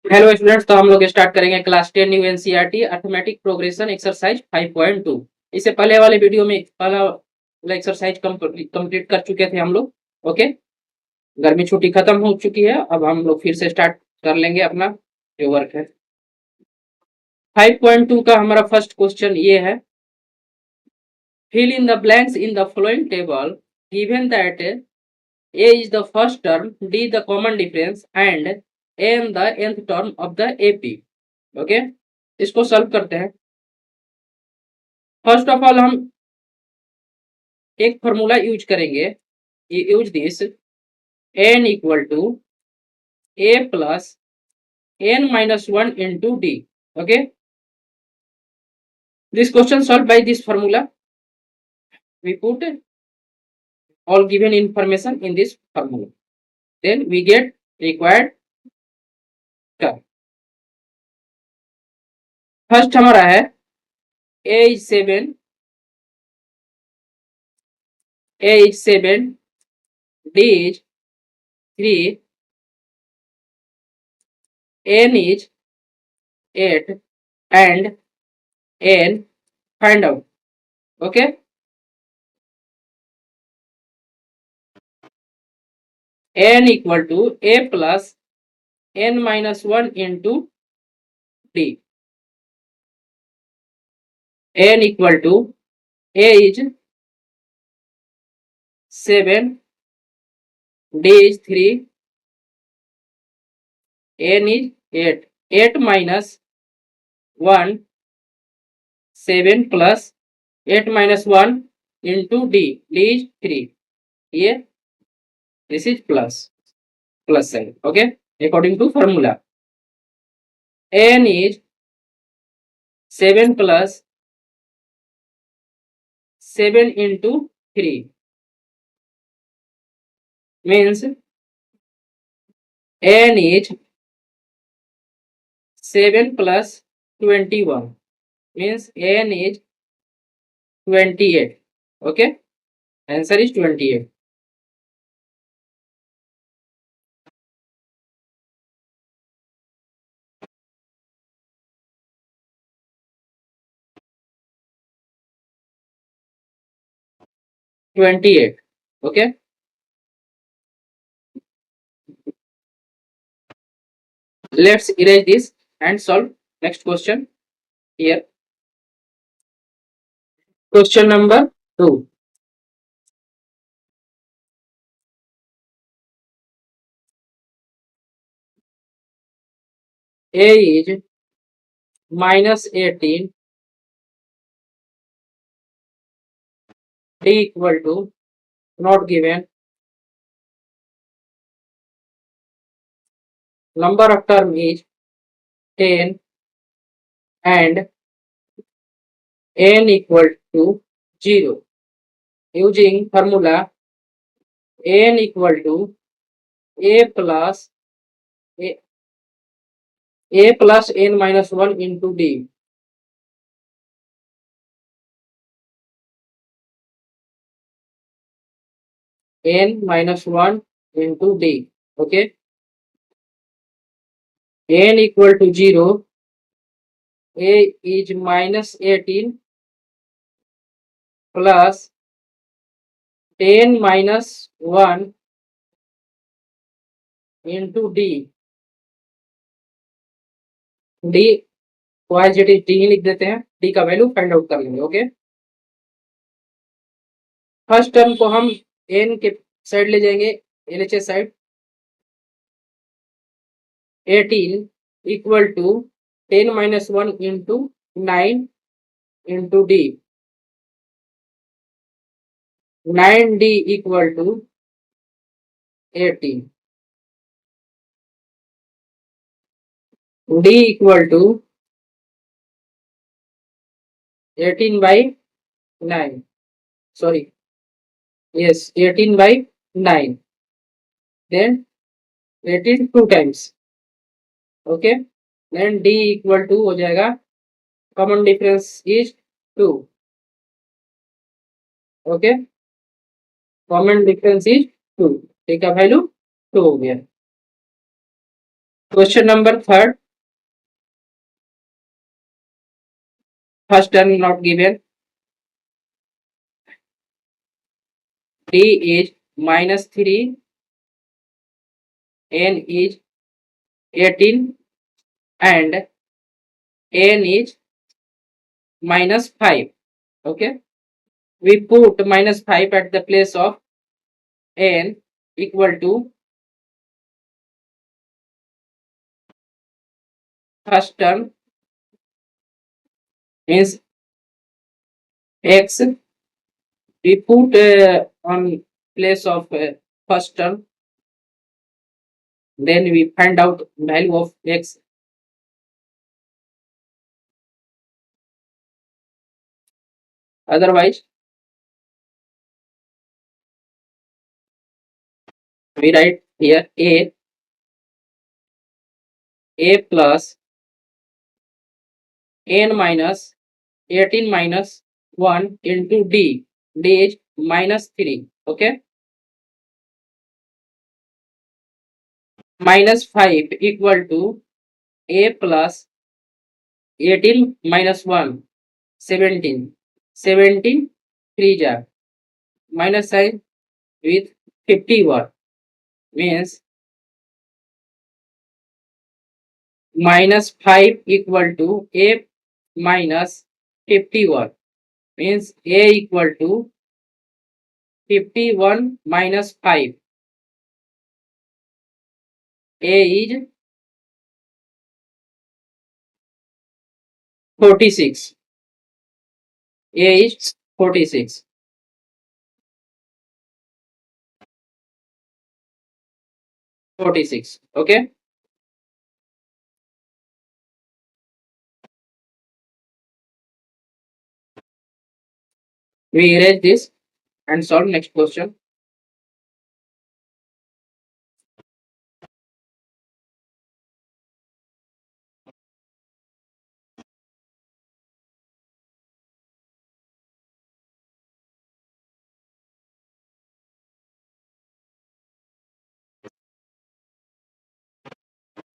Hello students, तो हम लोग स्टार्ट करेंगे class 10 new NCERT arithmetic progression exercise 5.2। इससे पहले वाले वीडियो में पहला एक्सरसाइज कंप्लीट कर चुके थे हम लोग। ओके, गर्मी छुट्टी खत्म हो चुकी है, अब हम लोग फिर से स्टार्ट कर लेंगे अपना जो वर्क है। 5.2 का हमारा फर्स्ट क्वेश्चन ये है, fill in the blanks in the following table given that A is the first term, D the common difference and N the nth term of the AP। Okay, इसको solve करते हैं। First of all हम एक formula use करेंगे, use this n equal to a plus n minus one into D. Okay, this question solve by this formula, we put all given information in this formula, then we get required term। First हमारा है a is 7, a is 7, d is 3, n is 8 and n find out। okay, n equal to a plus n minus 1 into d। n equal to a is 7, d is 3, n is 8, 8 minus 1, 7 plus 8 minus 1 into d, d is 3, ये this is plus sign। okay, according to formula n is 7 plus 7 into 3 means n is 7 plus 21 means n is 28। okay, answer is 28। 28। okay, let's erase this and solve next question here। Question number 2, a is minus 18, d equal to not given, number of term is 10 and n equal to 0, using formula n equal to a plus a plus n minus 1 into d। n minus 1 into d। okay, n equal to 0, a is minus 18 plus 10 minus 1 into d, d को as it is D ही लिख देते हैं, D का value find out कर लेंगे। Okay, first term को हम N के साइड ले जाएंगे, LHS side, 18 equal to 10 minus 1 into 9 into D, 9d equal to 18, d equal to 18 by 9, sorry yes 18 by 9, then 18 two times. Okay, then d equal to हो जाएगा, common difference is 2। Okay, common difference is 2, ठीक है, value 2 हो गया। Question number third. First term not given. D is minus 3, N is 18 and N is minus 5. Okay. We put minus 5 at the place of N equal to first term means X. We put on place of first term, then we find out value of X. Otherwise, we write here A plus N minus 18 minus 1 into D. D is minus 3. Okay. Minus 5 equal to A plus 18 minus 1. 17. 17 3 jar. Minus sign with 51 means minus 5 equal to A minus 51 means A equal to 51 minus 5. A is 46. A is 46. Okay. We erase this and solve next question.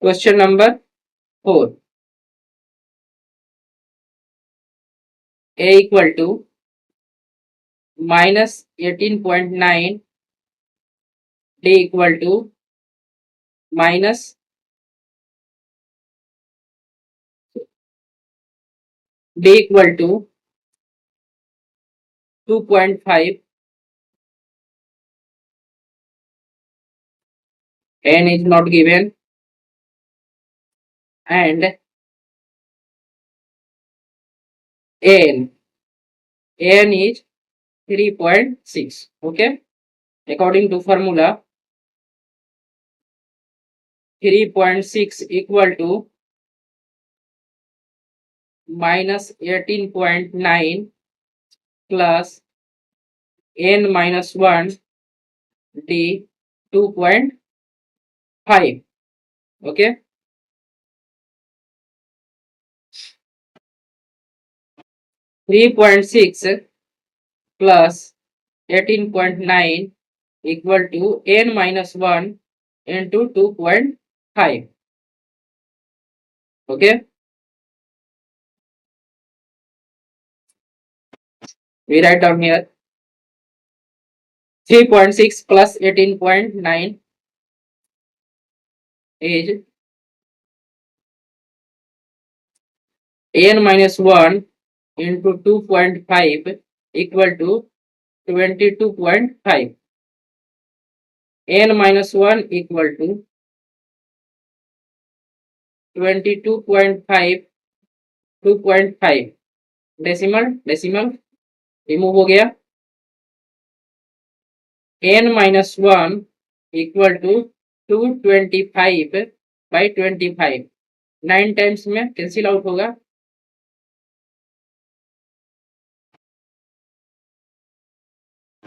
Question number 4. A equal to minus 18.9. D equal to minus D equal to 2.5. N is not given and N is 3.6. Okay. According to formula, 3.6 equal to minus 18.9 plus N minus 1 D 2.5. Okay. 3.6 plus 18.9 equal to N minus 1 into 2.5. Okay. We write down here 3.6 plus 18.9 is N minus 1 into 2.5 equal to 22.5. N minus 1 equal to 22.5 2.5. Decimal remove हो गया. N minus 1 equal to 225 by 25. 9 times में cancel out होगा.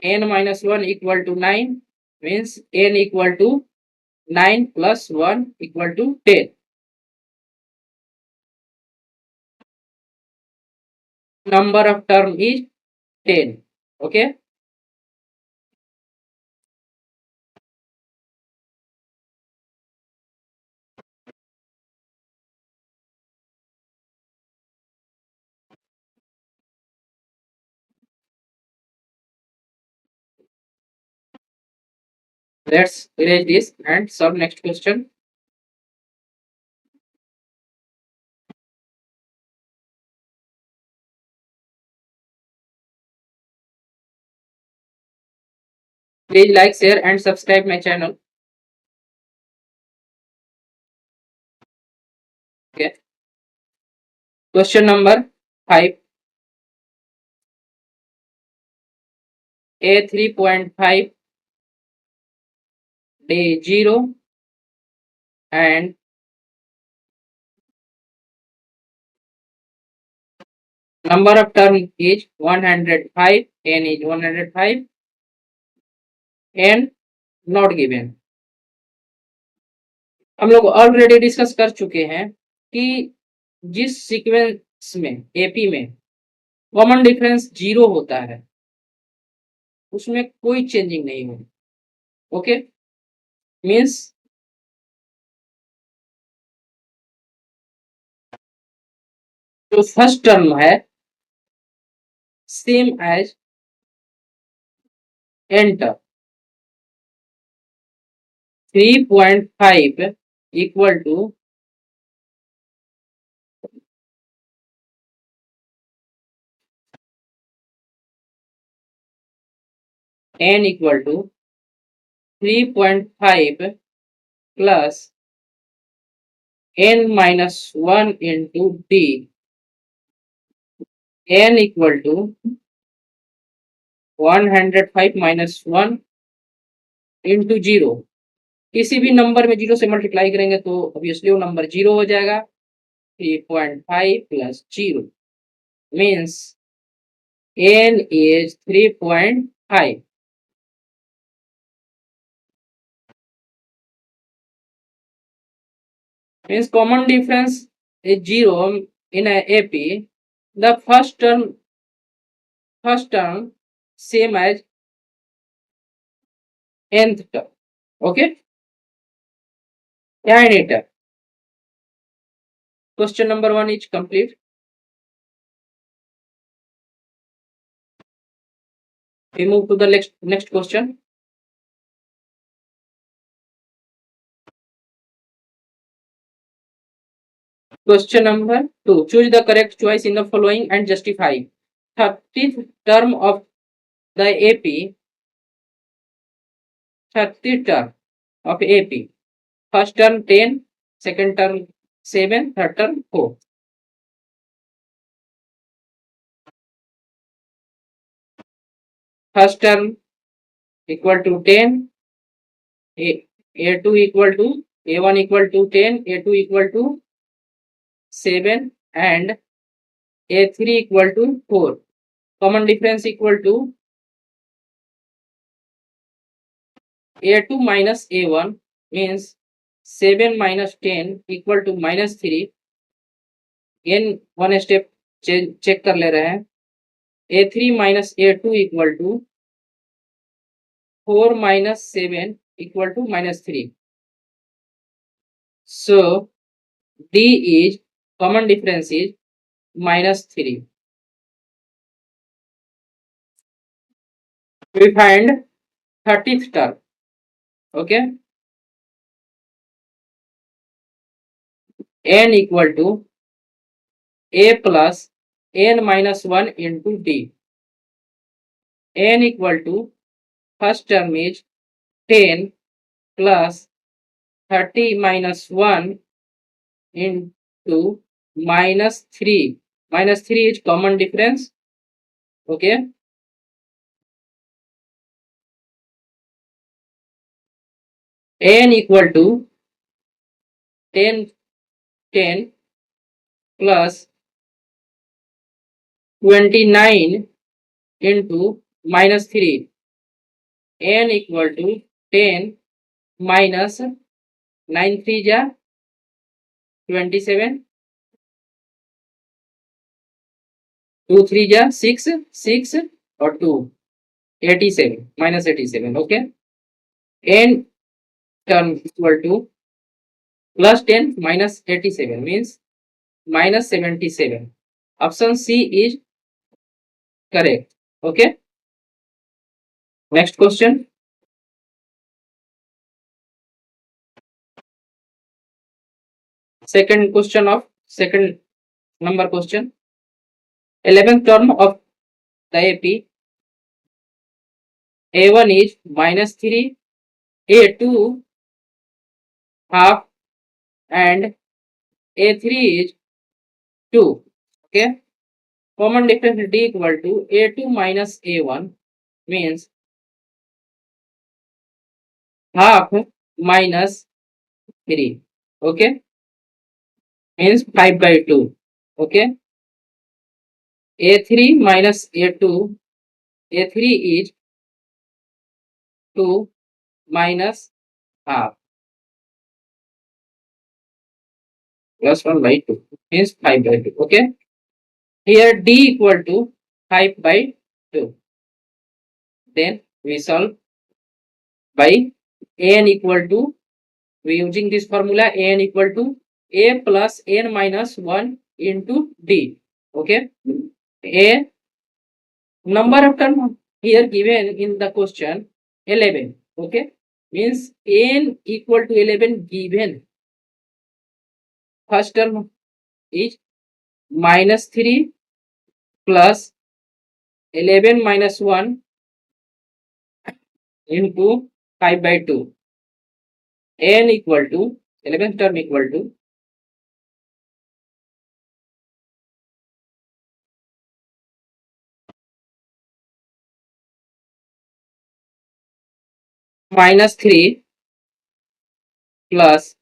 N minus 1 equal to 9 means N equal to 9 plus 1 equal to 10. Number of term is 10. Okay. let's erase this and solve next question. Please like, share and subscribe my channel. Okay. Question number 5. A 3.5 day 0 and number of term is 105, n is 105 and not given. हम लोग already discuss कर चुके हैं कि जिस sequence में AP में common difference 0 होता है उसमें कोई चेंजिंग नहीं होगी. ओके, मीन्स जो फर्स्ट टर्म है same as enter 3.5 equal to n equal to 3.5 plus n minus 1 into d, n equal to 105 minus 1 into 0. किसी भी नंबर में 0 से मल्टीप्लाई करेंगे तो ऑब्वियसली वो नंबर 0 हो जाएगा. 3.5 plus 0 means n is 3.5. means common difference is 0 in a AP. The first term same as nth term. Okay, yeah, I need that. Question number 1 is complete. We move to the next question. Question number 2. Choose the correct choice in the following and justify. 30th term of the AP. 30th term of AP. First term 10, second term 7, third term 4. First term equal to 10, A2 equal to, A1 equal to 10, A2 equal to 7 and A3 equal to 4. Common difference equal to A2 minus A1 means 7 minus 10 equal to minus 3. n one step check कर ले रहे हैं. A3 minus A2 equal to 4 minus 7 equal to minus 3. So D is common difference is minus 3. We find 30th term. Okay, n equal to a plus n minus 1 into d. n equal to first term is 10 plus 30 minus 1 into minus 3. Minus 3 is common difference. Okay, n equal to 10 plus 29 into minus 3. n equal to 10 minus 9 3 ja 27, 2 3 ja 6 और 2 87 minus 87. Okay, n term equal to plus 10 minus 87 means minus 77. Option C is correct. Okay, next question. second question of second number question. 11th term of the AP. A1 is -3, A2 half, and A3 is 2. Okay. Common difference D equal to A2 minus A1 means half minus 3. Okay. Means 5 by 2. Okay. A3 minus A2. A3 is 2 minus half plus 1 by 2 means 5 by 2. Okay. Here D equal to 5 by 2. Then we solve by An equal to, we using this formula, An equal to A plus N minus 1 into D. Okay. A number of term here given in the question 11. Okay. Means N equal to 11 given. First term is -3 plus 11 minus 1 into 5 by 2. N equal to 11th term equal to -3 plus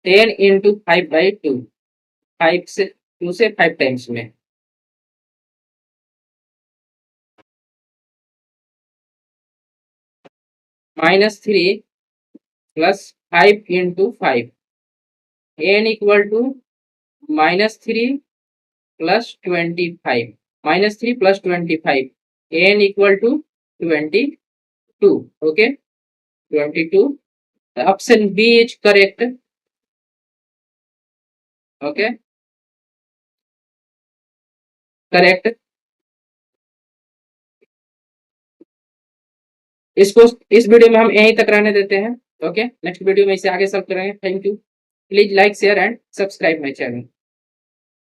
10 into 5 by 2. 5 से 2 से 5 times में -3 plus 5 into 5. N equal to -3 plus 25. -3 plus 25. N equal to 22. Okay. 22. The option B is correct. Okay. Correct. इसको इस video में हम यहीं तक रहने देते हैं. ओके. नेक्स्ट वीडियो में इसे आगे सॉल्व करेंगे. Thank you. Please like share and subscribe my channel.